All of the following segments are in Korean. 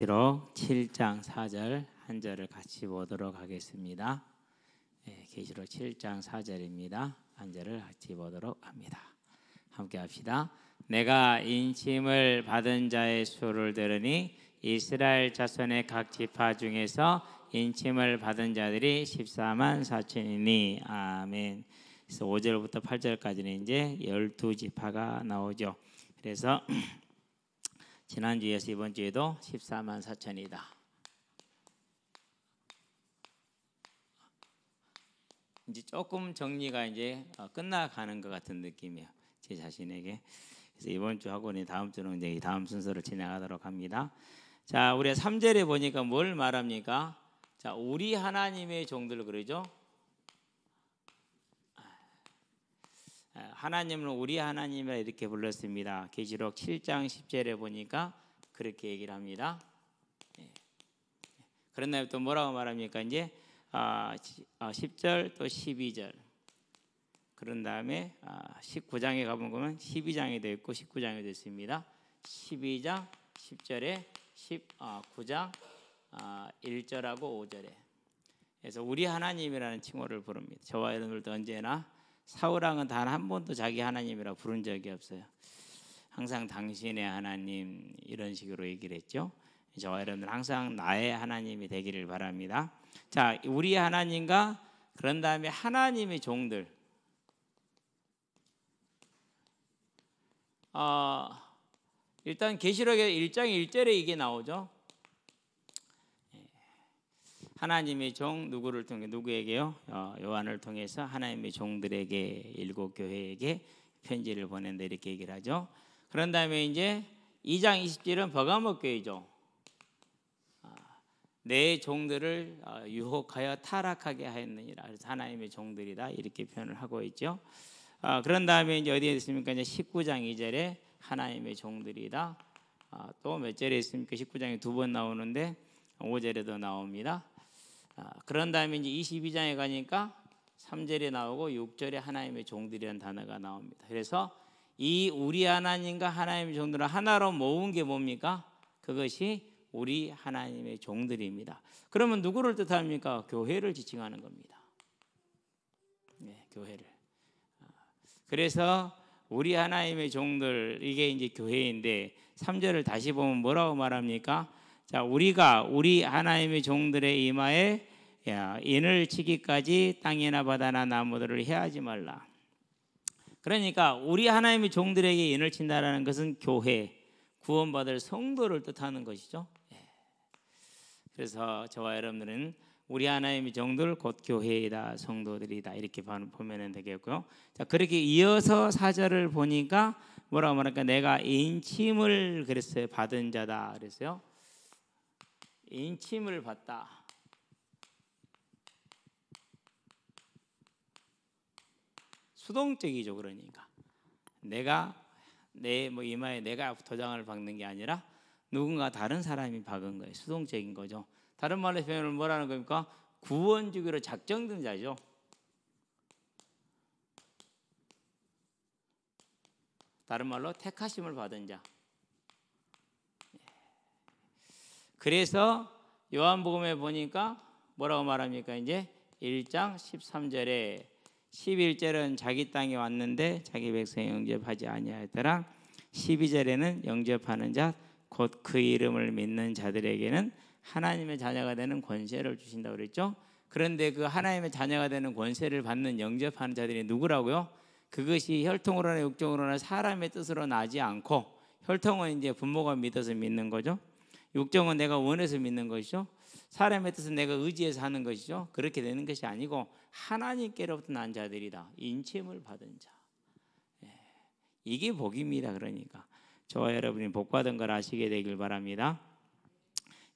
계시록 7장 4절 한 절을 같이 보도록 하겠습니다. 계시록 7장 4절입니다. 한 절을 같이 보도록 합니다. 함께 합시다. 내가 인침을 받은 자의 수를 들으니 이스라엘 자손의 각 지파 중에서 인침을 받은 자들이 14만 4천이니 아멘. 그래서 5절부터 8절까지는 이제 12지파가 나오죠. 그래서 지난주에서 이번 주에도 14만 4천이다. 이제 조금 정리가 이제 끝나가는 것 같은 느낌이에요. 제 자신에게. 그래서 이번 주 하고는 다음 주는 이제 다음 순서를 진행하도록 합니다. 자, 우리가 3절에 보니까 뭘 말합니까? 자, 우리 하나님의 종들 그러죠? 하나님은 우리 하나님이라 이렇게 불렀습니다. 계시록 7장 10절에 보니까 그렇게 얘기를 합니다. 그런 다음에 또 뭐라고 말합니까? 이제 10절 또 12절. 그런 다음에 19장에 가보면 12장이 되어 있고 19장이 되어 있습니다. 12장 10절에 19장 1절하고 5절에. 그래서 우리 하나님이라는 칭호를 부릅니다. 저와 여러분들도 언제나 사울왕은 단 한 번도 자기 하나님이라 부른 적이 없어요. 항상 당신의 하나님 이런 식으로 얘기를 했죠. 저와 여러분들 항상 나의 하나님이 되기를 바랍니다. 자, 우리 하나님과 그런 다음에 하나님의 종들. 일단 계시록의 1장 1절에 이게 나오죠. 하나님의 종 누구를 통해 누구에게요? 요한을 통해서 하나님의 종들에게 일곱 교회에게 편지를 보낸다 이렇게 얘기를 하죠. 그런 다음에 이제 2장 20절은 버가모 교회죠. 내 종들을 유혹하여 타락하게 하였느니라. 그래서 하나님의 종들이다 이렇게 표현을 하고 있죠. 그런 다음에 이제 어디에 있습니까? 이제 19장 2절에 하나님의 종들이다. 또 몇 절에 있습니까? 19장에 두 번 나오는데 5절에도 나옵니다. 그런 다음에 이제 22장에 가니까 3절에 나오고 6절에 하나님의 종들이라는 단어가 나옵니다. 그래서 이 우리 하나님과 하나님의 종들을 하나로 모은 게 뭡니까? 그것이 우리 하나님의 종들입니다. 그러면 누구를 뜻합니까? 교회를 지칭하는 겁니다. 네, 교회를. 그래서 우리 하나님의 종들 이게 이제 교회인데 3절을 다시 보면 뭐라고 말합니까? 자, 우리가 우리 하나님의 종들의 이마에 인을 치기까지 땅이나 바다나 나무들을 해하지 말라. 그러니까 우리 하나님의 종들에게 인을 친다라는 것은 교회, 구원받을 성도를 뜻하는 것이죠. 그래서 저와 여러분들은 우리 하나님의 종들 곧 교회이다, 성도들이다 이렇게 보면 되겠고요. 자, 그렇게 이어서 4절을 보니까 뭐라고 말할까? 내가 인침을 그랬어요. 받은 자다 그랬어요. 인침을 받다. 수동적이죠. 그러니까 내가 내 이마에 내가 도장을 박는 게 아니라 누군가 다른 사람이 박은 거예요. 수동적인 거죠. 다른 말로 표현을 뭐라는 겁니까? 구원주기로 작정된 자죠. 다른 말로 택하심을 받은 자. 그래서 요한복음에 보니까 뭐라고 말합니까? 이제 1장 13절에 11절은 자기 땅에 왔는데 자기 백성이 영접하지 아니하였더라. 12절에는 영접하는 자 곧 그 이름을 믿는 자들에게는 하나님의 자녀가 되는 권세를 주신다고 그랬죠. 그런데 그 하나님의 자녀가 되는 권세를 받는 영접하는 자들이 누구라고요? 그것이 혈통으로나 육정으로나 사람의 뜻으로 나지 않고, 혈통은 이제 부모가 믿어서 믿는 거죠. 육정은 내가 원해서 믿는 것이죠. 사람의 뜻은 내가 의지해서 하는 것이죠. 그렇게 되는 것이 아니고 하나님께로부터 난 자들이다. 인침을 받은 자. 이게 복입니다. 그러니까 저와 여러분이 복받은 걸 아시게 되길 바랍니다.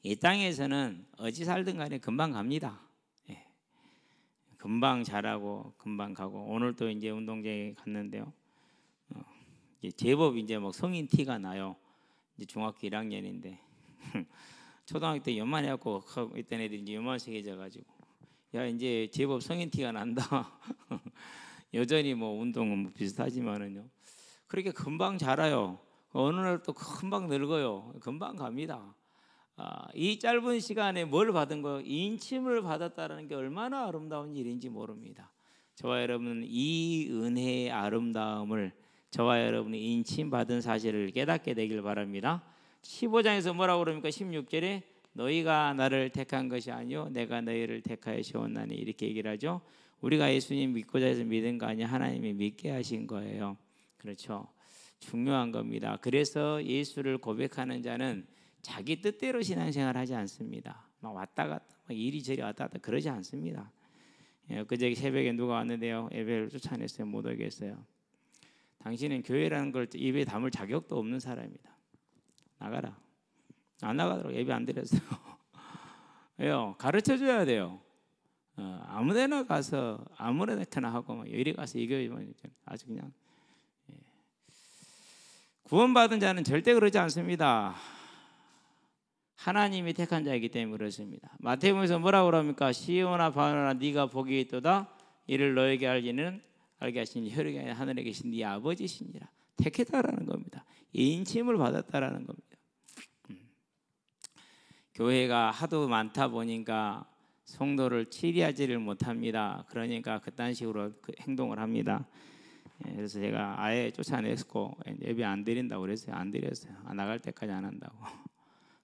이 땅에서는 어찌 살든 간에 금방 갑니다. 금방 자라고 금방 가고, 오늘 또 이제 운동장에 갔는데요. 제법 이제 막 성인 티가 나요. 이제 중학교 1학년인데 초등학교 때 요만해갖고 있던 애들이 이제 요만색해져가지고 야 이제 제법 성인 티가 난다. 여전히 뭐 운동은 뭐 비슷하지만은요. 그렇게 금방 자라요. 어느 날 또 금방 늙어요. 금방 갑니다. 이 짧은 시간에 뭘 받은 거, 인침을 받았다는 게 얼마나 아름다운 일인지 모릅니다. 저와 여러분은 이 은혜의 아름다움을, 저와 여러분이 인침 받은 사실을 깨닫게 되길 바랍니다. 15장에서 뭐라고 그럽니까? 16절에 너희가 나를 택한 것이 아니요 내가 너희를 택하여 세웠나니, 이렇게 얘기를 하죠. 우리가 예수님 믿고자 해서 믿은 거 아니야, 하나님이 믿게 하신 거예요. 그렇죠. 중요한 겁니다. 그래서 예수를 고백하는 자는 자기 뜻대로 신앙생활 하지 않습니다. 막 왔다 갔다 막 이리저리 왔다 갔다 그러지 않습니다. 그제 새벽에 누가 왔는데요, 예배를 쫓아냈어요. 못 오겠어요. 당신은 교회라는 걸 입에 담을 자격도 없는 사람이다. 나가라. 안 나가도록 예배 안 드렸어요. 왜요? 가르쳐 줘야 돼요. 아무데나 가서 아무데나 하고 막 이리 가서 이거 아주 그냥. 구원받은 자는 절대 그러지 않습니다. 하나님이 택한 자이기 때문에 그렇습니다. 마태복음에서 뭐라고 그럽니까? 시온아 바울아 네가 복이 있도다. 이를 너에게 알게 하시니 혈육이 아니라 하늘에 계신 네 아버지시니라. 택했다라는 겁니다. 인침을 받았다라는 겁니다. 교회가 하도 많다 보니까 성도를 치리하지를 못합니다. 그러니까 그딴 식으로 행동을 합니다. 그래서 제가 아예 쫓아냈고 예배 안 드린다고 그랬어요. 안 드렸어요. 나갈 때까지 안 한다고.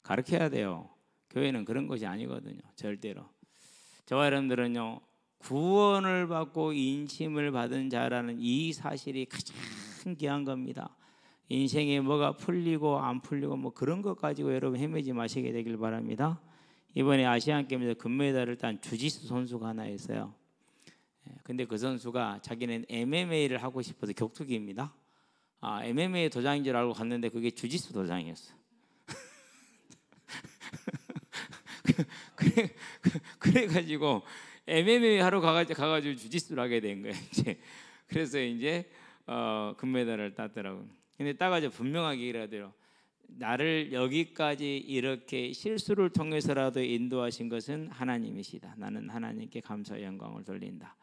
가르쳐야 돼요. 교회는 그런 것이 아니거든요. 절대로. 저와 여러분들은요, 구원을 받고 인침을 받은 자라는 이 사실이 가장 귀한 겁니다. 인생에 뭐가 풀리고 안 풀리고 뭐 그런 것 가지고 여러분 헤매지 마시게 되길 바랍니다. 이번에 아시안게임에서 금메달을 딴 주짓수 선수가 하나 있어요. 근데 그 선수가 자기는 MMA를 하고 싶어서 격투기입니다. MMA 도장인 줄 알고 갔는데 그게 주짓수 도장이었어. 그래가지고 MMA 하러 가가지고 주짓수를 하게 된 거예요. 이제 그래서 이제 금메달을 땄더라고요. 근데 따가지고 분명하게 얘기하더라고요. 나를 여기까지 이렇게 실수를 통해서라도 인도하신 것은 하나님이시다. 나는 하나님께 감사의 영광을 돌린다.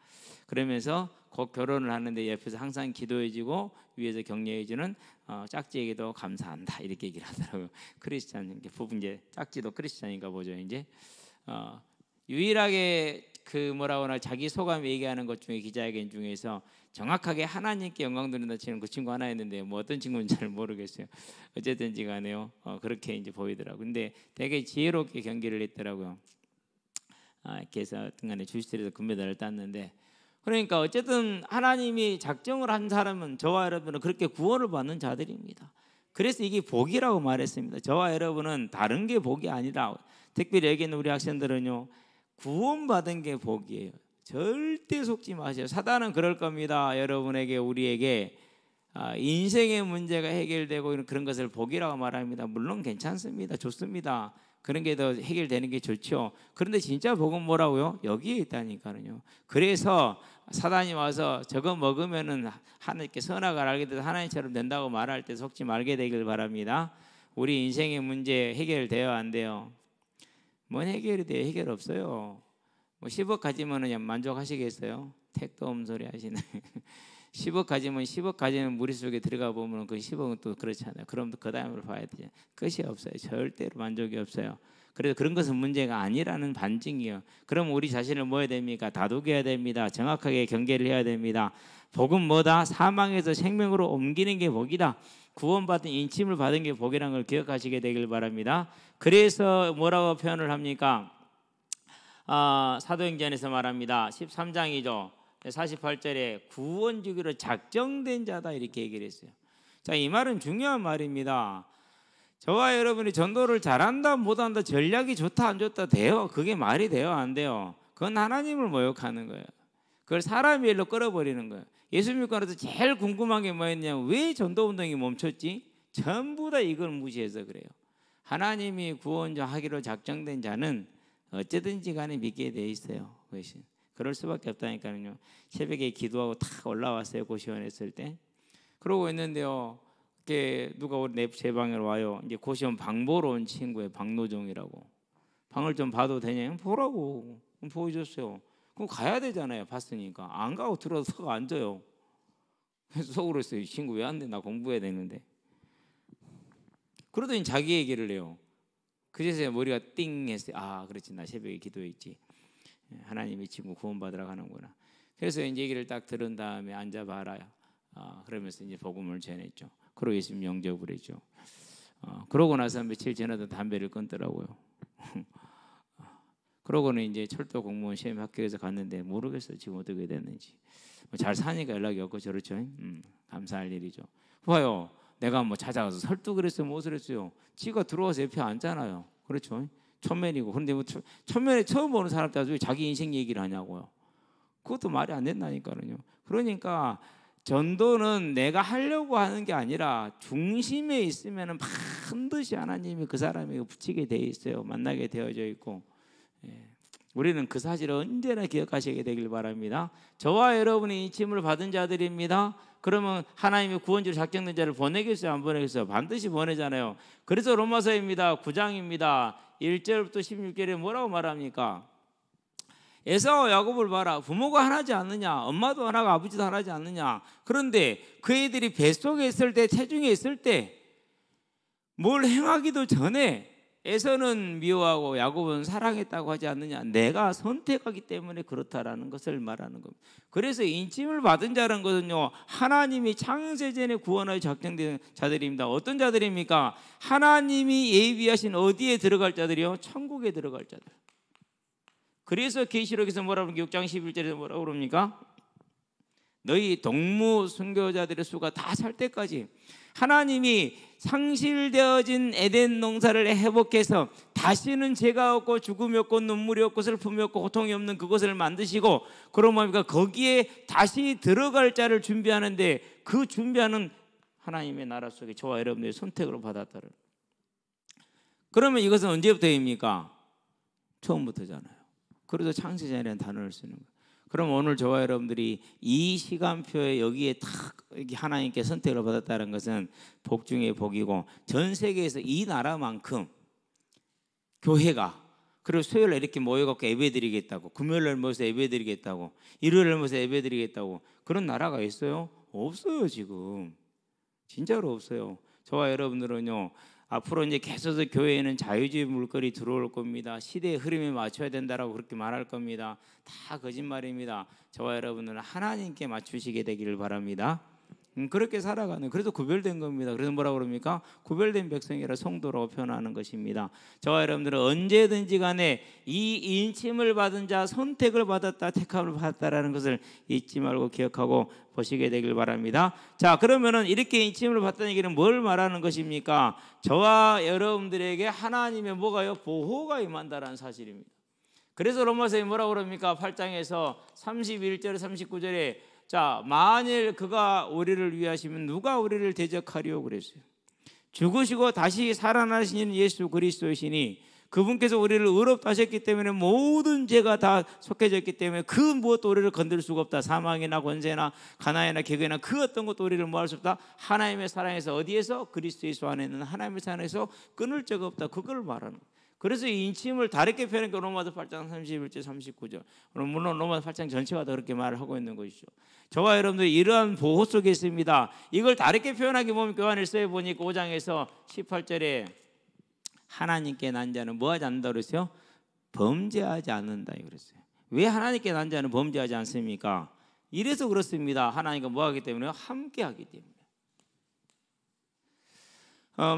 그러면서 곧 결혼을 하는데 옆에서 항상 기도해주고 위에서 격려해주는 짝지에게도 감사한다. 이렇게 얘기를 하더라고요. 크리스찬 부부 이제 짝지도 크리스찬인가 보죠. 이제 유일하게 그 뭐라고 하나 자기 소감 얘기하는 것 중에 기자회견 중에서 정확하게 하나님께 영광 돌린다 치는 그 친구 하나 있는데 뭐 어떤 친구인지 잘 모르겠어요. 어쨌든지 간에요. 그렇게 이제 보이더라고요. 근데 되게 지혜롭게 경기를 했더라고요. 그래서 하여튼간에 주짓수에서 금메달을 땄는데, 그러니까 어쨌든 하나님이 작정을 한 사람은 저와 여러분은 그렇게 구원을 받는 자들입니다. 그래서 이게 복이라고 말했습니다. 저와 여러분은 다른 게 복이 아니라, 특별히 여기 있는 우리 학생들은요, 구원받은 게 복이에요. 절대 속지 마세요. 사단은 그럴 겁니다. 여러분에게, 우리에게 인생의 문제가 해결되고 그런 것을 복이라고 말합니다. 물론 괜찮습니다. 좋습니다. 그런 게 더 해결되는 게 좋죠. 그런데 진짜 복은 뭐라고요? 여기에 있다니까요. 그래서 사단이 와서 저거 먹으면은 하나님께 선악을 알게 돼서 하나님처럼 된다고 말할 때 속지 말게 되길 바랍니다. 우리 인생의 문제 해결돼요, 안 돼요? 뭔 해결이 돼요? 해결 없어요. 뭐 10억 가지면은 만족하시겠어요? 택도 없는 소리 하시네. 10억 가지면 10억 가지면 무리 속에 들어가 보면 그 10억은 또 그렇잖아요. 그럼 그 다음으로 봐야 되죠. 끝이 없어요. 절대로 만족이 없어요. 그래서 그런 것은 문제가 아니라는 반증이에요. 그럼 우리 자신을 뭐 해야 됩니까? 다독여야 됩니다. 정확하게 경계를 해야 됩니다. 복은 뭐다? 사망에서 생명으로 옮기는 게 복이다. 구원받은 인침을 받은 게 복이라는 걸 기억하시게 되길 바랍니다. 그래서 뭐라고 표현을 합니까? 사도행전에서 말합니다. 13장이죠. 48절에 구원 주기로 작정된 자다 이렇게 얘기를 했어요. 자, 이 말은 중요한 말입니다. 저와 여러분이 전도를 잘한다 못한다, 전략이 좋다 안 좋다 돼요. 그게 말이 돼요 안 돼요? 그건 하나님을 모욕하는 거예요. 그걸 사람의 일로 끌어버리는 거예요. 예수 믿고 나서 제일 궁금한 게 뭐였냐면 왜 전도운동이 멈췄지? 전부 다 이걸 무시해서 그래요. 하나님이 구원자 하기로 작정된 자는 어쨌든지 간에 믿게 돼 있어요. 그것이. 그럴 수밖에 없다니까요. 새벽에 기도하고 탁 올라왔어요. 고시원했을 때. 그러고 있는데요. 누가 우리 제 방에 와요. 이제 고시원 방 보러 온 친구예요. 박노종이라고. 방을 좀 봐도 되냐? 보라고. 보여줬어요. 그럼 가야 되잖아요. 봤으니까. 안 가고 들어서 앉아요. 그래서 속으로 했어요. 이 친구 왜 안 돼? 나 공부해야 되는데. 그러더니 자기 얘기를 해요. 그제서야 머리가 띵 했어요. 아, 그렇지, 나 새벽에 기도했지. 하나님이 친구 구원받으라 하는구나. 그래서 이제 얘기를 딱 들은 다음에 앉아봐라. 그러면서 이제 복음을 전했죠. 그러고 예수님 영접을 했죠. 그러고 나서 며칠 지나도 담배를 끊더라고요. 그러고는 이제 철도 공무원 시험 합격해서 갔는데 모르겠어요. 지금 어떻게 됐는지. 잘 사니까 연락이 없고 저렇죠. 감사할 일이죠. 봐요. 내가 뭐 찾아가서 설득을 했어요. 무엇을 했어요. 지가 들어와서 옆에 앉잖아요. 그렇죠. 천면이고. 그런데 뭐 천면에 처음 보는 사람한테 왜 자기 인생 얘기를 하냐고요. 그것도 말이 안 된다니까요. 그러니까 전도는 내가 하려고 하는 게 아니라 중심에 있으면 반드시 하나님이 그 사람에게 붙이게 돼 있어요. 만나게 되어져 있고. 우리는 그 사실을 언제나 기억하시게 되길 바랍니다. 저와 여러분이 이 칭을 받은 자들입니다. 그러면 하나님이 구원주로 작정된 자를 보내겠어요? 안 보내겠어요? 반드시 보내잖아요. 그래서 로마서입니다. 9장입니다. 1절부터 16절에 뭐라고 말합니까? 에사와 야곱을 봐라. 부모가 하나지 않느냐? 엄마도 하나고 아버지도 하나지 않느냐? 그런데 그 애들이 뱃속에 있을 때, 태중에 있을 때 뭘 행하기도 전에 에서는 미워하고 야곱은 사랑했다고 하지 않느냐? 내가 선택하기 때문에 그렇다라는 것을 말하는 겁니다. 그래서 인침을 받은 자라는 것은요, 하나님이 창세전에 구원하여 작정된 자들입니다. 어떤 자들입니까? 하나님이 예비하신 어디에 들어갈 자들이요? 천국에 들어갈 자들. 그래서 계시록에서 뭐라고 그럽니까? 6장 11절에서 뭐라고 그럽니까? 너희 동무 순교자들의 수가 다 찰 때까지 하나님이 상실되어진 에덴 농사를 회복해서 다시는 죄가 없고 죽음이 없고 눈물이 없고 슬픔이 없고 고통이 없는 그것을 만드시고, 그러면 뭡니까? 거기에 다시 들어갈 자를 준비하는데, 그 준비하는 하나님의 나라 속에 저와 여러분들의 선택으로 받았다는. 그러면 이것은 언제부터입니까? 처음부터잖아요. 그래서 창세전이라는 단어를 쓰는 거예요. 그럼 오늘 저와 여러분들이 이 시간표에 여기에 딱 하나님께 선택을 받았다는 것은 복 중에 복이고, 전 세계에서 이 나라만큼 교회가, 그리고 수요일에 이렇게 모여갖고 예배드리겠다고, 금요일날 모여서 예배드리겠다고, 일요일날 모여서 예배드리겠다고 그런 나라가 있어요? 없어요. 지금 진짜로 없어요. 저와 여러분들은요, 앞으로 이제 계속 교회에는 자유주의 물결이 들어올 겁니다. 시대의 흐름에 맞춰야 된다라고 그렇게 말할 겁니다. 다 거짓말입니다. 저와 여러분들은 하나님께 맞추시게 되기를 바랍니다. 그렇게 살아가는, 그래서 구별된 겁니다. 그래서 뭐라고 그럽니까? 구별된 백성이라 성도라고 표현하는 것입니다. 저와 여러분들은 언제든지 간에 이 인침을 받은 자, 선택을 받았다, 택함을 받았다라는 것을 잊지 말고 기억하고 보시게 되길 바랍니다. 자, 그러면은 이렇게 인침을 받다는 얘기는 뭘 말하는 것입니까? 저와 여러분들에게 하나님의 뭐가요? 보호가 임한다라는 사실입니다. 그래서 로마서에 뭐라고 그럽니까? 8장에서 31절 39절에 자, 만일 그가 우리를 위하시면 누가 우리를 대적하리요? 그랬어요. 죽으시고 다시 살아나신 예수 그리스도이시니 그분께서 우리를 의롭다 하셨기 때문에 모든 죄가 다 속해져 있기 때문에 그 무엇도 우리를 건들 수가 없다. 사망이나 권세나 가난이나 기근이나 그 어떤 것도 우리를 뭐 할 수 없다. 하나님의 사랑에서, 어디에서? 그리스도 예수 안에 있는 하나님의 사랑에서 끊을 자가 없다. 그걸 말하는 거예요. 그래서 이 인침을 다르게 표현하니까 로마서 8장 31절 39절, 물론 로마서 8장 전체가 다 그렇게 말을 하고 있는 것이죠. 저와 여러분들이 이러한 보호 속에 있습니다. 이걸 다르게 표현하기 보면 교환일서에 보니까 5장에서 18절에 하나님께 난 자는 뭐하지 않는다 그랬어요? 범죄하지 않는다 그랬어요. 왜 하나님께 난 자는 범죄하지 않습니까? 이래서 그렇습니다. 하나님과 뭐하기 때문에요? 함께하기 때문에.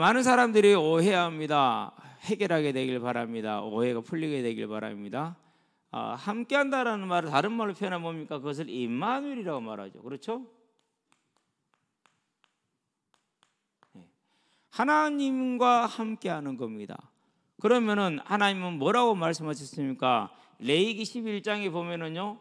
많은 사람들이 오해합니다. 해결하게 되길 바랍니다. 오해가 풀리게 되길 바랍니다. 함께한다라는 말을 다른 말로 표현하면 뭡니까? 그것을 임마누엘이라고 말하죠. 그렇죠? 하나님과 함께하는 겁니다. 그러면은 하나님은 뭐라고 말씀하셨습니까? 레위기 11장에 보면은요,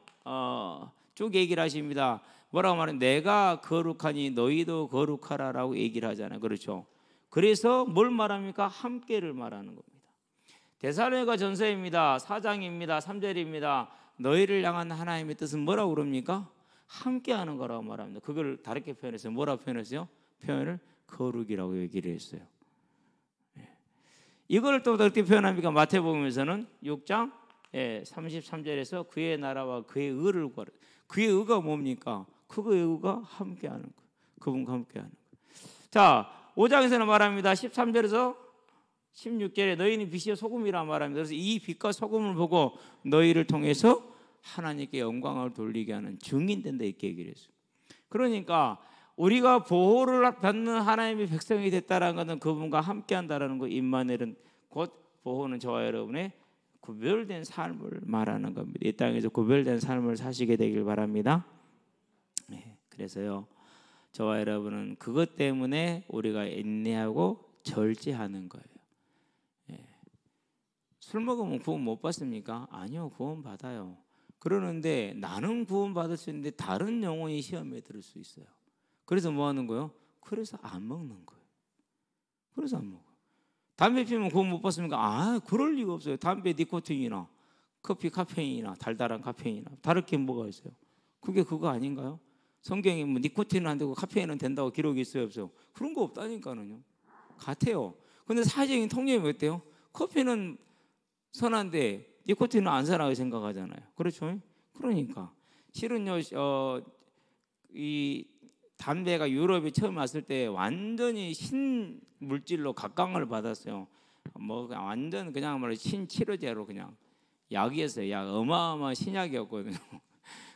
쭉 얘기를 하십니다. 뭐라고 말하면 내가 거룩하니 너희도 거룩하라라고 얘기를 하잖아요. 그렇죠? 그래서 뭘 말합니까? 함께를 말하는 겁니다. 데살로니가 전서입니다. 4장입니다. 3절입니다. 너희를 향한 하나님의 뜻은 뭐라고 그럽니까? 함께하는 거라고 말합니다. 그걸 다르게 표현했어요. 뭐라고 표현했어요? 표현을 거룩이라고 얘기를 했어요. 이걸 또 어떻게 표현합니까? 마태복음에서는 6장 33절에서 그의 나라와 그의 의를 구하라. 그의 의가 뭡니까? 그의 의가 함께하는 거예요. 그분과 함께하는 거예요. 자, 5장에서는 말합니다. 13절에서 16절에 너희는 빛이요 소금이라 말합니다. 그래서 이 빛과 소금을 보고 너희를 통해서 하나님께 영광을 돌리게 하는 증인된다 이렇게 얘기를 했어요. 그러니까 우리가 보호를 받는 하나님의 백성이 됐다는 것은 그분과 함께한다라는 거. 임마누엘은 곧 보호는 저와 여러분의 구별된 삶을 말하는 겁니다. 이 땅에서 구별된 삶을 사시게 되길 바랍니다. 네, 그래서요 저와 여러분은 그것 때문에 우리가 인내하고 절제하는 거예요. 네. 술 먹으면 구원 못 받습니까? 아니요, 구원 받아요. 그러는데 나는 구원 받을 수 있는데 다른 영혼이 시험에 들을 수 있어요. 그래서 뭐 하는 거예요? 그래서 안 먹는 거예요. 그래서 안 먹어요. 담배 피우면 구원 못 받습니까? 아, 그럴 리가 없어요. 담배 니코틴이나 커피 카페인이나 달달한 카페인이나 다를 게 뭐가 있어요? 그게 그거 아닌가요? 성경에 뭐 니코틴은 안 되고 카페인은 된다고 기록이 있어요, 없어요? 그런 거 없다니까는요. 같아요. 근데 사회적인 통념이 어때요? 커피는 선한데 니코틴은 안 선하게 생각하잖아요. 그렇죠? 그러니까 실은요, 이 담배가 유럽에 처음 왔을 때 완전히 신물질로 각광을 받았어요. 뭐 완전 그냥 말로 신치료제로 그냥 약이었어요. 약 어마어마한 신약이었거든요.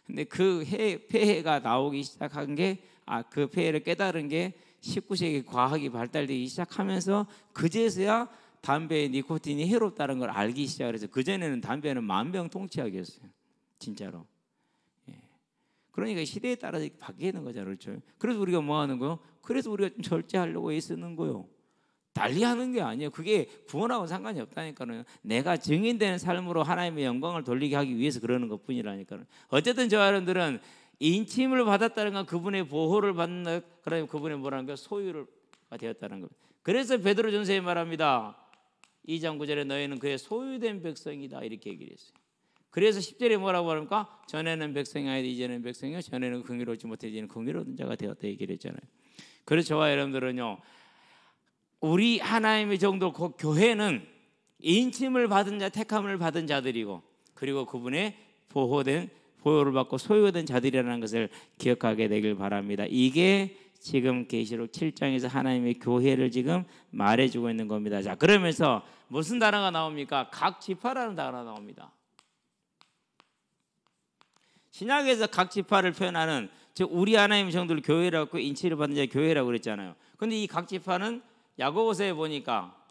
근데 그 폐해가 나오기 시작한 게 그 폐해를 깨달은 게 19세기 과학이 발달되기 시작하면서 그제서야 담배의 니코틴이 해롭다는 걸 알기 시작해서 그전에는 담배는 만병통치약이었어요. 진짜로. 그러니까 시대에 따라서 바뀌는 거잖아요. 그렇죠? 그래서 우리가 뭐 하는 거요? 그래서 우리가 좀 절제하려고 애쓰는 거요. 달리하는 게 아니에요. 그게 구원하고 상관이 없다니까요. 내가 증인되는 삶으로 하나님의 영광을 돌리게 하기 위해서 그러는 것뿐이라니까요. 어쨌든 저 여러분들은 인침을 받았다는 건 그분의 보호를 받는, 그러면 그분의 뭐라는 거? 소유가 되었다는 겁니다. 그래서 베드로전서에 말합니다. 2장 9절에 너희는 그의 소유된 백성이다 이렇게 얘기를 했어요. 그래서 10절에 뭐라고 합니까? 전에는 백성이 아니다 이제는 백성이요 전에는 긍휼하지 못해 이제는 긍휼하던 자가 되었다 얘기를 했잖아요. 그래서 저와 여러분들은요, 우리 하나님의 정도 그 교회는 인침을 받은 자, 택함을 받은 자들이고, 그리고 그분의 보호를 받고 소유된 자들이라는 것을 기억하게 되길 바랍니다. 이게 지금 계시록 7장에서 하나님의 교회를 지금 말해주고 있는 겁니다. 자, 그러면서 무슨 단어가 나옵니까? 각 지파라는 단어가 나옵니다. 신약에서 각 지파를 표현하는, 즉 우리 하나님의 성도를 교회라고 인치를 받은 자 교회라고 그랬잖아요. 그런데 이 각 지파는 야고보서에 보니까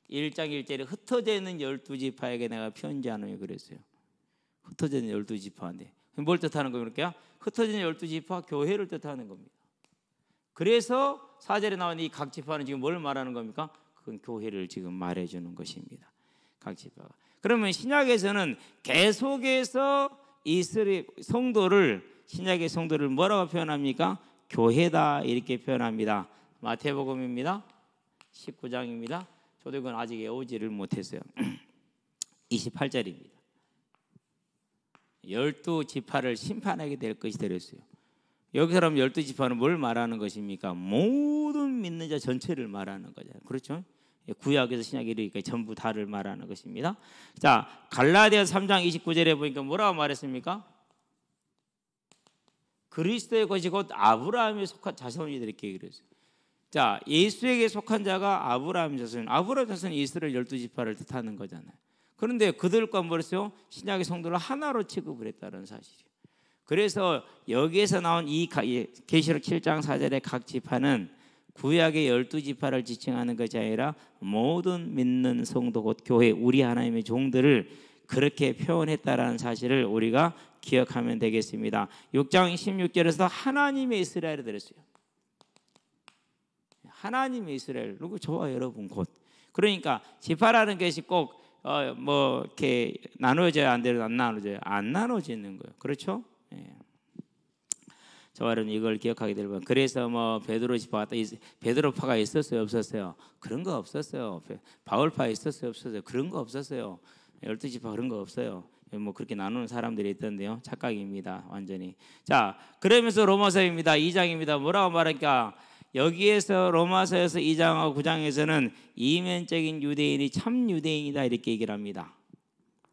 1장 1절에 흩어져 있는 12지파에게 내가 편지하노니 그랬어요. 흩어져 있는 12지파인데 뭘 뜻하는 겁니까? 흩어져 있는 12지파 교회를 뜻하는 겁니다. 그래서 4절에 나온 이 각 지파는 지금 뭘 말하는 겁니까? 그건 교회를 지금 말해주는 것입니다. 각 지파가. 그러면 신약에서는 계속해서 이스라엘 성도를, 신약의 성도를 뭐라고 표현합니까? 교회다 이렇게 표현합니다. 마태복음입니다. 19장입니다. 저도 이건 아직 외우지를 못했어요. 28절입니다. 12지파를 심판하게 될 것이 되었어요. 여기서 그럼 12지파는 뭘 말하는 것입니까? 모든 믿는 자 전체를 말하는 거잖아요. 그렇죠? 구약에서 신약에 이르니까 전부 다를 말하는 것입니다. 자, 갈라디아서 3장 29절에 보니까 뭐라고 말했습니까? 그리스도의 것이 곧 아브라함에 속한 자손이다 이렇게 얘기를 했어요. 자, 예수에게 속한 자가 아브라함 자손, 아브라함 자손이 이스라엘 12지파를 뜻하는 거잖아요. 그런데 그들과 뭐랬어요? 신약의 성도를 하나로 취급을 했다는 사실이에요. 그래서 여기에서 나온 이 계시록 7장 4절의 각 지파는 구약의 12지파를 지칭하는 것이 아니라 모든 믿는 성도 곧 교회, 우리 하나님의 종들을 그렇게 표현했다라는 사실을 우리가 기억하면 되겠습니다. 6장 16절에서 하나님의 이스라엘을 들었어요. 하나님의 이스라엘, 그리고 저와 여러분 곧. 그러니까 지파라는 것이 꼭 뭐 이렇게 나눠져야 안 되는 안 나눠져요. 안 나눠지는 거예요. 그렇죠? 예. 저와 여러분 이걸 기억하게 되면, 그래서 뭐 베드로 지파, 베드로파가 있었어요, 없었어요? 그런 거 없었어요. 바울파 있었어요, 없었어요? 그런 거 없었어요. 12지파 그런 거 없어요. 뭐 그렇게 나누는 사람들이 있던데요. 착각입니다, 완전히. 자, 그러면서 로마서입니다. 2장입니다. 뭐라고 말하니까 여기에서 로마서에서 2장하고 9장에서는 이면적인 유대인이 참 유대인이다 이렇게 얘기를 합니다.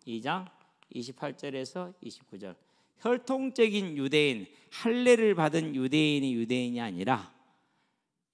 2장 28절에서 29절. 혈통적인 유대인, 할례를 받은 유대인이 유대인이 아니라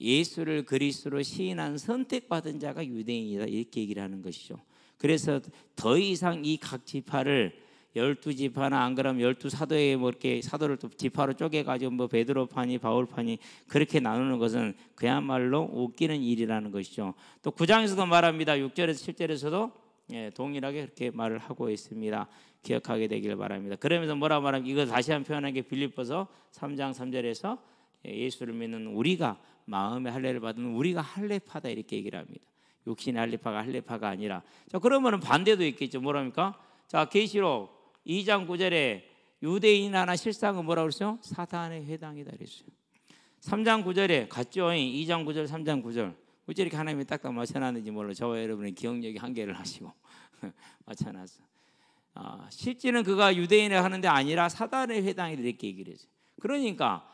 예수를 그리스도로 시인한 선택받은 자가 유대인이다 이렇게 얘기를 하는 것이죠. 그래서 더 이상 이 각 지파를 12지파나 안 그러면 12사도에 뭐 이렇게 사도를 또 지파로 쪼개가지고 뭐 베드로파니 바울파니 그렇게 나누는 것은 그야말로 웃기는 일이라는 것이죠. 또 9장에서도 말합니다. 6절에서 7절에서도 동일하게 그렇게 말을 하고 있습니다. 기억하게 되길 바랍니다. 그러면서 뭐라 말하면 이거 다시 한번 표현한 게 빌립보서 3장 3절에서 예수를 믿는 우리가 마음의 할례를 받은 우리가 할례파다 이렇게 얘기를 합니다. 육신의 할례파가 할례파가 아니라. 자, 그러면은 반대도 있겠죠. 뭐랍니까? 자, 계시록 2장 9절에 유대인 하나 실상은 뭐라고 그랬어요? 사단의 회당이다 그랬어요. 3장 9절에 갔죠. 2장 9절 3장 9절. 어째 이렇게 하나님이 딱딱 맞춰놨는지 몰라. 저와 여러분의 기억력이 한계를 하시고 맞춰놨어. 실제는 그가 유대인을 하는데 아니라 사단의 회당이다 이렇게 얘기를 했어요. 그러니까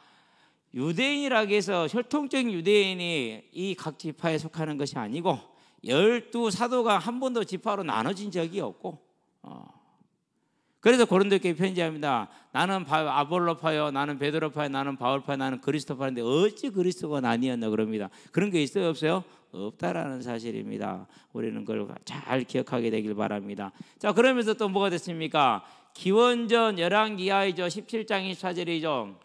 유대인이라고 해서 혈통적인 유대인이 이 각 지파에 속하는 것이 아니고 12사도가 한 번도 지파로 나눠진 적이 없고 그래서 고린도교회 편지합니다. 나는 아볼로파요, 나는 베드로파요, 나는 바울파요, 나는 그리스도파인데 어찌 그리스도가 나뉘었나 그럽니다. 그런 게 있어요 없어요? 없다라는 사실입니다. 우리는 그걸 잘 기억하게 되길 바랍니다. 자, 그러면서 또 뭐가 됐습니까? 기원전 열왕기하이죠. 17장 24절이죠.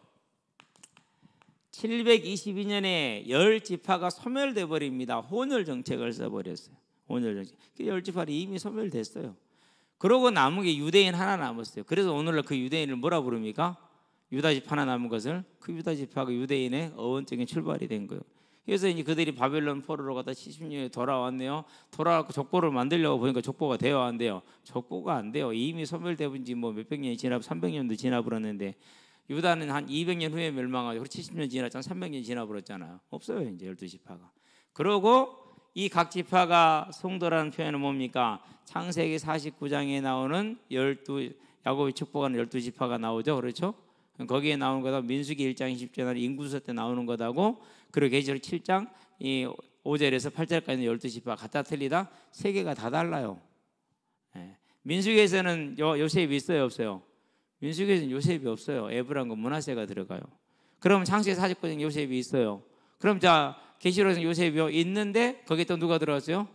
722년에 10지파가 소멸돼 버립니다. 혼혈 정책을 써버렸어요. 혼혈 정책. 10지파는 이미 소멸됐어요. 그러고 남은 게 유대인 하나 남았어요. 그래서 오늘날 그 유대인을 뭐라 부릅니까? 유다지파 하나 남은 것을 그 유다지파가 유대인의 어원적인 출발이 된 거예요. 그래서 이제 그들이 바벨론 포로로 갔다 70년에 돌아왔네요. 돌아와서 족보를 만들려고 보니까 족보가 되어 안 돼요. 족보가 안 돼요. 이미 소멸되은 지 뭐 몇백 년이 지나 300년도 지나버렸는데 유다는 한 200년 후에 멸망하고 70년 지났잖아요. 300년 지나버렸잖아요. 없어요 이제 12지파가. 그러고 이 각 지파가 성도라는 표현은 뭡니까? 창세기 49장에 나오는 야곱의 축복하는 12지파가 나오죠. 그렇죠? 거기에 나오는 거다. 민수기 1장 20절 인구수 때 나오는 거다고. 그리고 계시록 7장 5절에서 8절까지는 12지파 같다 틀리다 세 개가 다 달라요. 민수기에서는 요셉이 있어요 없어요? 민수기에서는 요셉이 없어요. 에브라임과 므낫세가 들어가요. 그럼 창세기 49장에 요셉이 있어요. 그럼 자 계시록에서는 요셉이 있는데 거기에 또 누가 들어갔어요?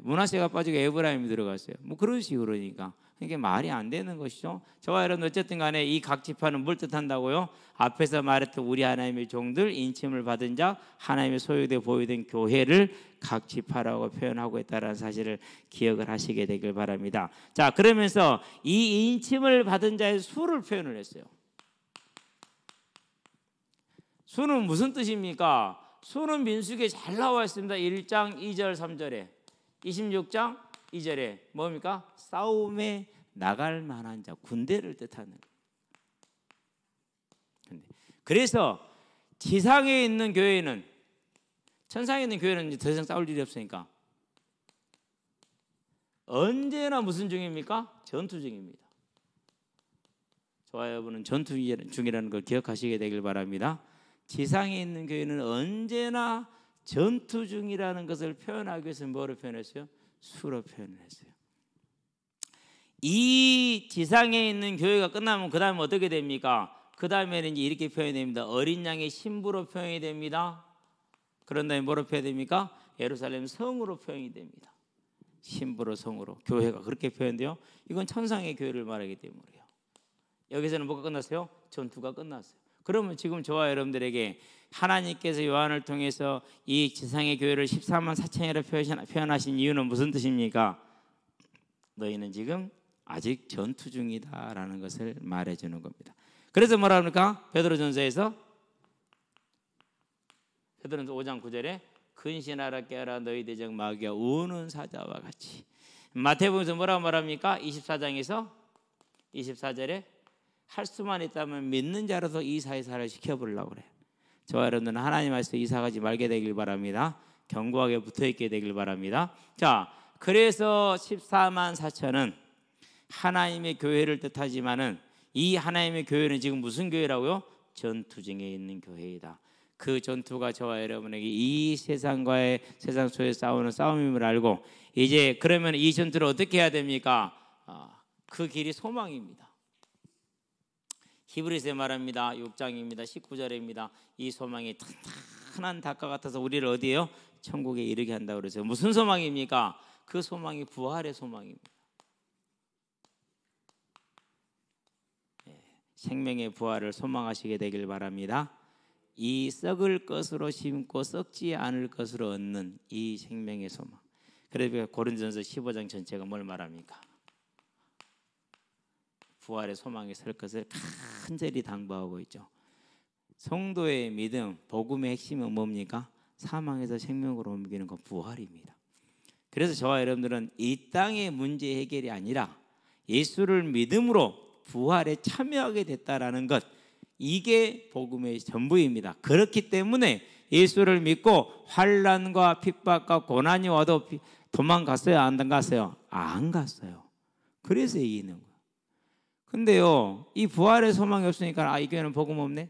므낫세가 빠지고 에브라임이 들어갔어요. 뭐 그런 식으로 그러니까 이게 말이 안 되는 것이죠. 저와 여러분 어쨌든 간에 이 각 지파는 뭘 뜻한다고요? 앞에서 말했던 우리 하나님의 종들 인침을 받은 자 하나님의 소유되고 보유된 교회를 각 지파라고 표현하고 있다는 사실을 기억을 하시게 되길 바랍니다. 자, 그러면서 이 인침을 받은 자의 수를 표현을 했어요. 수는 무슨 뜻입니까? 수는 민수기에 잘 나와 있습니다. 1장 2절 3절에 26장 2절에 뭡니까? 싸움에 나갈 만한 자, 군대를 뜻하는 거예요. 그래서 지상에 있는 교회는 천상에 있는 교회는 더 이상 싸울 일이 없으니까 언제나 무슨 중입니까? 전투 중입니다. 저와 여러분은 전투 중이라는 걸 기억하시게 되길 바랍니다. 지상에 있는 교회는 언제나 전투 중이라는 것을 표현하기 위해서 뭐로 표현했어요? 수로 표현을 했어요. 이 지상에 있는 교회가 끝나면 그 다음에 어떻게 됩니까? 그 다음에는 이제 이렇게 표현이 됩니다. 어린 양의 신부로 표현이 됩니다. 그런 다음에 뭐로 표현이 됩니까? 예루살렘 성으로 표현이 됩니다. 신부로 성으로 교회가 그렇게 표현돼요. 이건 천상의 교회를 말하기 때문이에요. 여기서는 뭐가 끝났어요? 전투가 끝났어요. 그러면 지금 저와 여러분들에게 하나님께서 요한을 통해서 이 지상의 교회를 14만 4천이라 표현하신 이유는 무슨 뜻입니까? 너희는 지금 아직 전투 중이다라는 것을 말해주는 겁니다. 그래서 뭐라 합니까? 베드로전서에서 5장 9절에 근신하라 깨어라 너희 대적 마귀가 우는 사자와 같이. 마태복음에서 뭐라고 말합니까? 24장에서 24절에 할 수만 있다면 믿는 자로서 이사회사를 시켜보려고 그래요. 저와 여러분들은 하나님 말씀에 이사가지 말게 되길 바랍니다. 견고하게 붙어있게 되길 바랍니다. 자, 그래서 14만 4천은 하나님의 교회를 뜻하지만은 이 하나님의 교회는 지금 무슨 교회라고요? 전투 중에 있는 교회이다. 그 전투가 저와 여러분에게 이 세상과의 세상 속에 싸우는 싸움임을 알고 이제 그러면 이 전투를 어떻게 해야 됩니까? 그 길이 소망입니다. 히브리서에 말합니다. 6장입니다. 19절입니다. 이 소망이 환한 닭과 같아서 우리를 어디에요? 천국에 이르게 한다고 그러죠. 무슨 소망입니까? 그 소망이 부활의 소망입니다. 생명의 부활을 소망하시게 되길 바랍니다. 이 썩을 것으로 심고 썩지 않을 것으로 얻는 이 생명의 소망. 그래서 고린도전서 15장 전체가 뭘 말합니까? 부활의 소망이 설 것을 간절히 당부하고 있죠. 성도의 믿음, 복음의 핵심은 뭡니까? 사망에서 생명으로 옮기는 건 부활입니다. 그래서 저와 여러분들은 이 땅의 문제 해결이 아니라 예수를 믿음으로 부활에 참여하게 됐다라는 것, 이게 복음의 전부입니다. 그렇기 때문에 예수를 믿고 환난과 핍박과 고난이 와도 도망갔어요? 안 갔어요? 안 갔어요. 그래서 이기는 거예요. 근데요, 이 부활의 소망이 없으니까 이 교회는 복음 없네?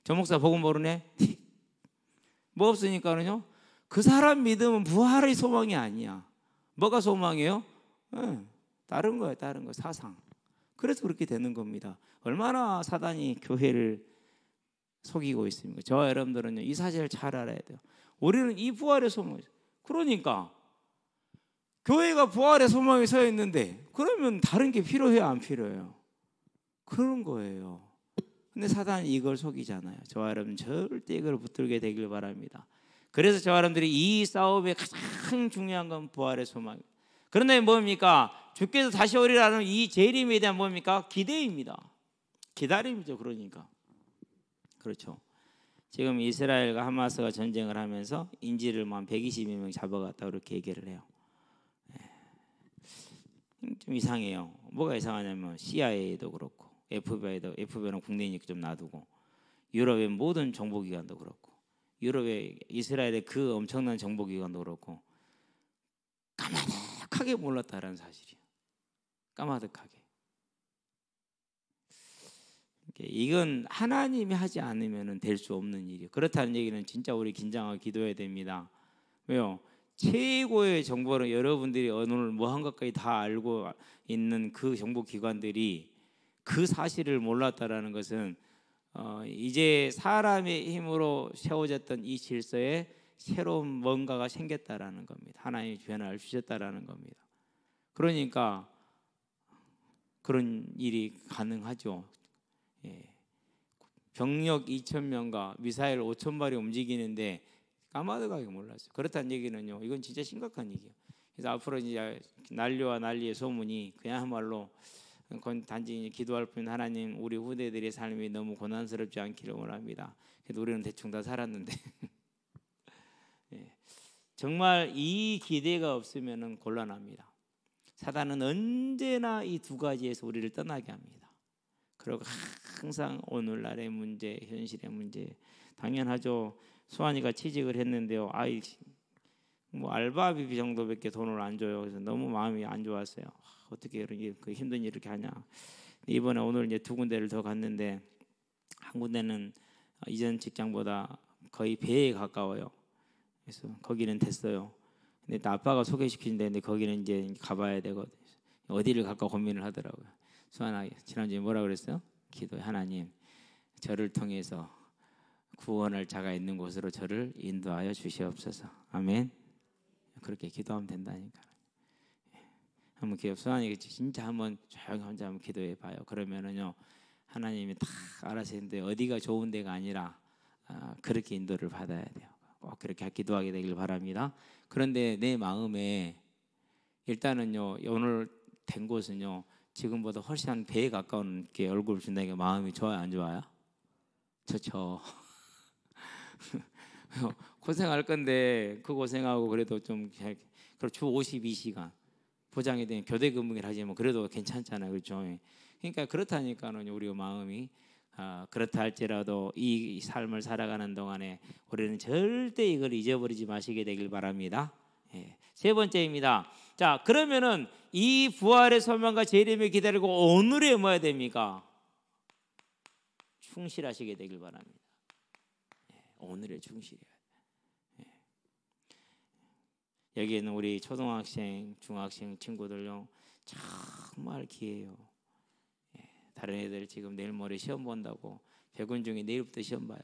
저 목사 복음 모르네? 뭐 없으니까는요, 그 사람 믿음은 부활의 소망이 아니야. 뭐가 소망이에요? 다른 거예요. 다른 거, 사상. 그래서 그렇게 되는 겁니다. 얼마나 사단이 교회를 속이고 있습니까? 저와 여러분들은요, 이 사실을 잘 알아야 돼요. 우리는 이 부활의 소망이, 그러니까 교회가 부활의 소망이 서 있는데 그러면 다른 게 필요해요? 안 필요해요? 그런 거예요. 근데 사단이 이걸 속이잖아요. 저와 여러분 절대 이걸 붙들게 되길 바랍니다. 그래서 저와 여러분들이 이 싸움의 가장 중요한 건 부활의 소망입니다. 그런데 뭡니까? 주께서 다시 오리라는 이 재림에 대한 뭡니까? 기대입니다. 기다림이죠. 그러니까 그렇죠. 지금 이스라엘과 하마스가 전쟁을 하면서 인질을 한 120명 잡아갔다 그렇게 얘기를 해요. 좀 이상해요. 뭐가 이상하냐면 CIA도 그렇고 FBI는 국내니까 좀 놔두고 유럽의 모든 정보기관도 그렇고 유럽의 이스라엘의 그 엄청난 정보기관도 그렇고 까마득하게 몰랐다라는 사실이에요. 까마득하게. 이건 하나님이 하지 않으면 될 수 없는 일이에요. 그렇다는 얘기는 진짜 우리 긴장하고 기도해야 됩니다. 왜요? 최고의 정보를 여러분들이 오늘 뭐 한 것까지 다 알고 있는 그 정보기관들이 그 사실을 몰랐다라는 것은 이제 사람의 힘으로 세워졌던 이 질서에 새로운 뭔가가 생겼다라는 겁니다. 하나님이 변화를 주셨다라는 겁니다. 그러니까 그런 일이 가능하죠. 병력 2,000명과 미사일 5,000발이 움직이는데 까마득하게 몰랐어요. 그렇다는 얘기는요, 이건 진짜 심각한 얘기예요. 그래서 앞으로 이제 난리와 난리의 소문이 그야말로 단지 기도할 뿐, 하나님 우리 후대들의 삶이 너무 고난스럽지 않기를 원합니다. 그래도 우리는 대충 다 살았는데 정말 이 기대가 없으면 곤란합니다. 사단은 언제나 이 두 가지에서 우리를 떠나게 합니다. 그리고 항상 오늘날의 문제, 현실의 문제, 당연하죠. 수환이가 취직을 했는데요, 뭐 알바비 정도밖에 돈을 안 줘요. 그래서 너무 마음이 안 좋았어요. 어떻게 그 힘든 일을 이렇게 하냐. 이번에 오늘 이제 두 군데를 더 갔는데 한 군데는 이전 직장보다 거의 배에 가까워요. 그래서 거기는 됐어요. 근데 또 아빠가 소개시키는데 거기는 이제 가봐야 되거든요. 어디를 갈까 고민을 하더라고요. 수환아, 지난주에 뭐라 그랬어요? 기도해. 하나님, 저를 통해서 구원할 자가 있는 곳으로 저를 인도하여 주시옵소서. 아멘. 그렇게 기도하면 된다니까. 한번 수환이 진짜 한번 조용히 혼자 한번 기도해 봐요. 그러면은요, 하나님이 다 알아서 했는데 어디가 좋은 데가 아니라 그렇게 인도를 받아야 돼요. 꼭 그렇게 기도하게 되길 바랍니다. 그런데 내 마음에 일단은요, 오늘 된 곳은요, 지금보다 훨씬 한 배에 가까운 게 얼굴을 준다니까 마음이 좋아요, 안 좋아요? 좋죠. 고생할 건데 그 고생하고 그래도 좀 주 52시간 보장이 된 교대 근무를 하지만 그래도 괜찮잖아요, 그렇죠? 그러니까 그렇다니까는 우리 마음이 그렇다 할지라도 이 삶을 살아가는 동안에 우리는 절대 이걸 잊어버리지 마시게 되길 바랍니다. 세 번째입니다. 자, 그러면은 이 부활의 소망과 재림을 기다리고 오늘에 뭐 해야 됩니까? 충실하시게 되길 바랍니다. 오늘에 충실해야 돼요. 여기에는 우리 초등학생, 중학생 친구들요, 정말 기해요. 다른 애들 지금 내일 모레 시험 본다고 백운 중에 내일부터 시험 봐요.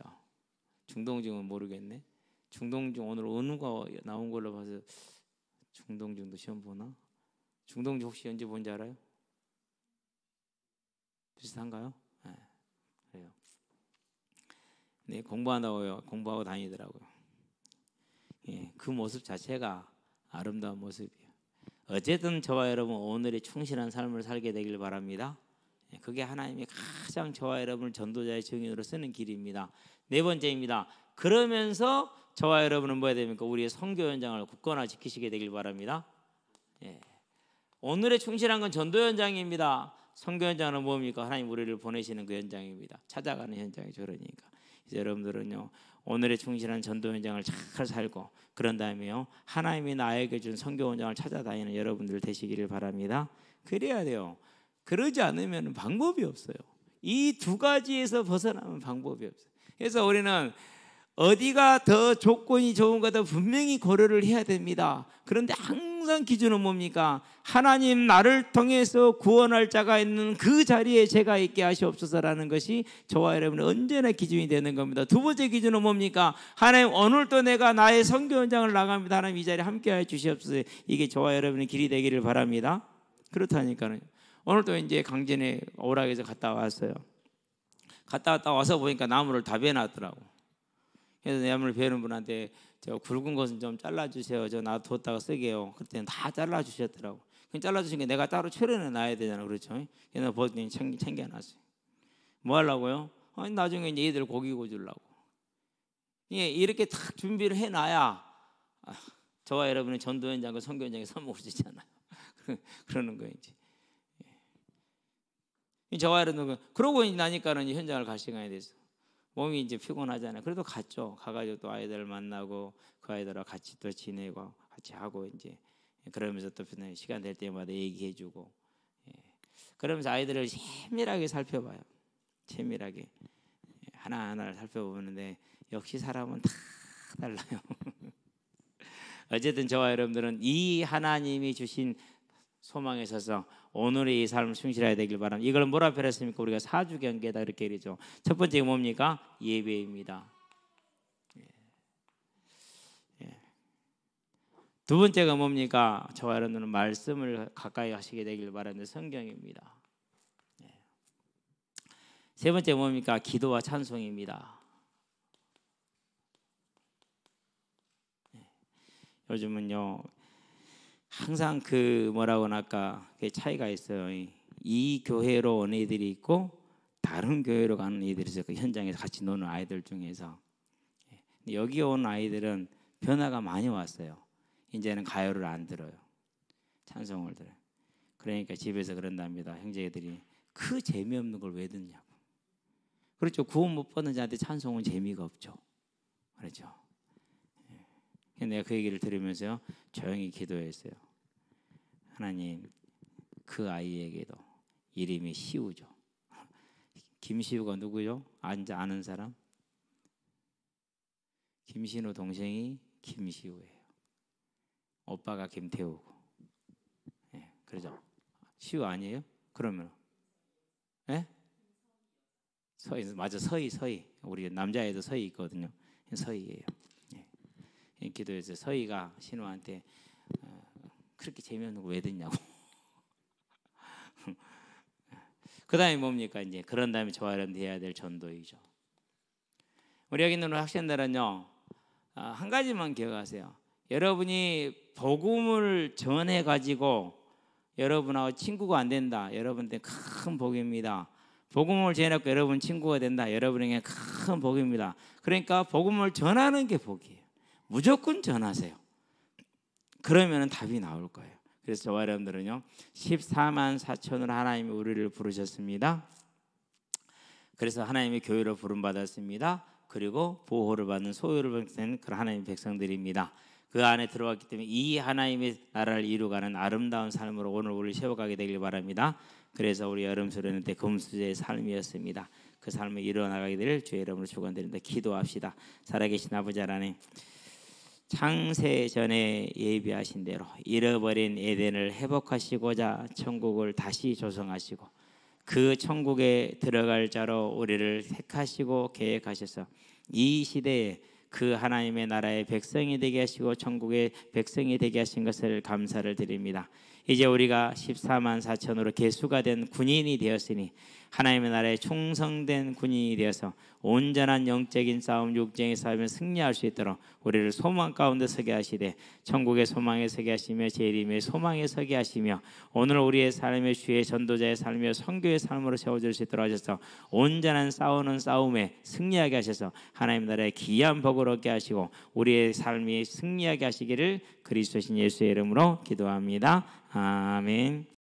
중동증은 모르겠네. 중동증 오늘 어느 거 나온 걸로 봐서 중동증도 시험 보나? 중동증 혹시 언제 본지 알아요? 비슷한가요? 네, 그래요. 네, 공부하고 다니더라고요. 예, 그 모습 자체가 아름다운 모습이에요. 어쨌든 저와 여러분 오늘의 충실한 삶을 살게 되길 바랍니다. 예, 그게 하나님이 가장 저와 여러분을 전도자의 증인으로 쓰는 길입니다. 네 번째입니다. 그러면서 저와 여러분은 뭐 해야 됩니까? 우리의 선교 현장을 굳건하게 지키시게 되길 바랍니다. 예. 오늘의 충실한 건 전도 현장입니다. 선교 현장은 뭡니까? 하나님 우리를 보내시는 그 현장입니다. 찾아가는 현장이죠. 그러니까 이제 여러분들은요 오늘의 충실한 전도 현장을 잘 살고 그런 다음에요 하나님이 나에게 준 선교 현장을 찾아다니는 여러분들 되시기를 바랍니다. 그래야 돼요. 그러지 않으면 방법이 없어요. 이 두 가지에서 벗어나면 방법이 없어요. 그래서 우리는 어디가 더 조건이 좋은가도 분명히 고려를 해야 됩니다. 그런데 항상 기준은 뭡니까? 하나님 나를 통해서 구원할 자가 있는 그 자리에 제가 있게 하시옵소서라는 것이 저와 여러분의 언제나 기준이 되는 겁니다. 두 번째 기준은 뭡니까? 하나님 오늘도 내가 나의 선교 현장을 나갑니다. 하나님 이 자리에 함께하여 주시옵소서. 이게 저와 여러분의 길이 되기를 바랍니다. 그렇다니까요. 오늘도 이제 강진에 오락에서 갔다 왔어요. 갔다 와서 보니까 나무를 다 베놨더라고. 그래서 나무를 베는 분한테 저 굵은 것은 좀 잘라주세요. 저 놔뒀다가 쓰게요. 그때는 다 잘라주셨더라고. 그럼 잘라주신 게 내가 따로 초련해 놔야 되잖아, 그렇죠? 그래서 버튼이 챙겨놨어요. 뭐 하려고요? 아니, 나중에 이제 얘들 고기 구워주려고. 예, 이렇게 딱 준비를 해놔야 저와 여러분의 전도 현장과 선교 현장에 선목을 주잖아요. 그러는 거예요, 이제. 저와 여러분 그러고 나니까는 현장을 갈 시간이 됐어. 몸이 이제 피곤하잖아요. 그래도 갔죠. 가가지고 또 아이들 만나고 그 아이들과 같이 또 지내고 같이 하고 이제 그러면서 또 시간 될 때마다 얘기해주고 그러면서 아이들을 세밀하게 살펴봐요. 세밀하게 하나하나를 살펴보는데 역시 사람은 다 달라요. 어쨌든 저와 여러분들은 이 하나님이 주신 소망에 서서 오늘의 이 삶을 충실해야 되길 바랍니다. 이걸 뭐라 표현했습니까? 우리가 사주 경계다 이렇게 이러죠. 첫 번째가 뭡니까? 예배입니다. 두 번째가 뭡니까? 저와 여러분들은 말씀을 가까이 하시게 되길 바라는 성경입니다. 세 번째 뭡니까? 기도와 찬송입니다. 요즘은요 항상 그 뭐라고 할까 그 차이가 있어요. 이 교회로 온 애들이 있고 다른 교회로 가는 애들이 있어요. 그 현장에서 같이 노는 아이들 중에서 여기 온 아이들은 변화가 많이 왔어요. 이제는 가요를 안 들어요. 찬송을 들어요. 그러니까 집에서 그런답니다. 형제들이 그 재미없는 걸 왜 듣냐고. 그렇죠. 구원 못 받는 자한테 찬송은 재미가 없죠. 그렇죠. 내가 그 얘기를 들으면서 조용히 기도했어요. 하나님 그 아이에게도 이름이 시우죠. 김시우가 누구요? 아는 사람? 김신우 동생이 김시우예요. 오빠가 김태우고. 네, 그러죠. 시우 아니에요? 그러면 서희 맞아. 서희 우리 남자애도 서희 있거든요. 서희예요. 기도해서 서희가 신우한테 그렇게 재미없는 거 왜 듣냐고. 그 다음에 뭡니까? 이제 그런 다음에 저와 여러분들 해야 될 전도이죠. 우리 여기 있는 학생들은요 한 가지만 기억하세요. 여러분이 복음을 전해 가지고 여러분하고 친구가 안 된다. 여러분한테 큰 복입니다. 복음을 전해갖고 여러분 친구가 된다. 여러분에게 큰 복입니다. 그러니까 복음을 전하는 게 복이에요. 무조건 전하세요. 그러면 답이 나올 거예요. 그래서 저와 여러분들은요 14만 4천으로 하나님이 우리를 부르셨습니다. 그래서 하나님의 교회로 부름받았습니다. 그리고 보호를 받는 소유를 받는 그런 하나님의 백성들입니다. 그 안에 들어왔기 때문에 이 하나님의 나라를 이루어가는 아름다운 삶으로 오늘 우리를 세워가게 되길 바랍니다. 그래서 우리 여름 수련회 때 금수저의 삶이었습니다. 그 삶을 이루어나가게 될 주의 이름으로 축원드립니다. 기도합시다. 살아계신 아버지 하나님, 창세 전에 예비하신 대로 잃어버린 에덴을 회복하시고자 천국을 다시 조성하시고 그 천국에 들어갈 자로 우리를 택하시고 계획하셔서 이 시대에 그 하나님의 나라의 백성이 되게 하시고 천국의 백성이 되게 하신 것을 감사를 드립니다. 이제 우리가 14만 4천으로 계수가 된 군인이 되었으니 하나님의 나라에 충성된 군인이 되어서 온전한 영적인 싸움, 육적인 싸움에 승리할 수 있도록 우리를 소망 가운데 서게 하시되 천국의 소망에 서게 하시며 재림의 소망에 서게 하시며 오늘 우리의 삶의 주의 전도자의 삶이며 선교의 삶으로 세워질 수 있도록 하셔서 온전한 싸우는 싸움에 승리하게 하셔서 하나님 나라의 귀한 복을 얻게 하시고 우리의 삶이 승리하게 하시기를 그리스도신 예수의 이름으로 기도합니다. 아멘.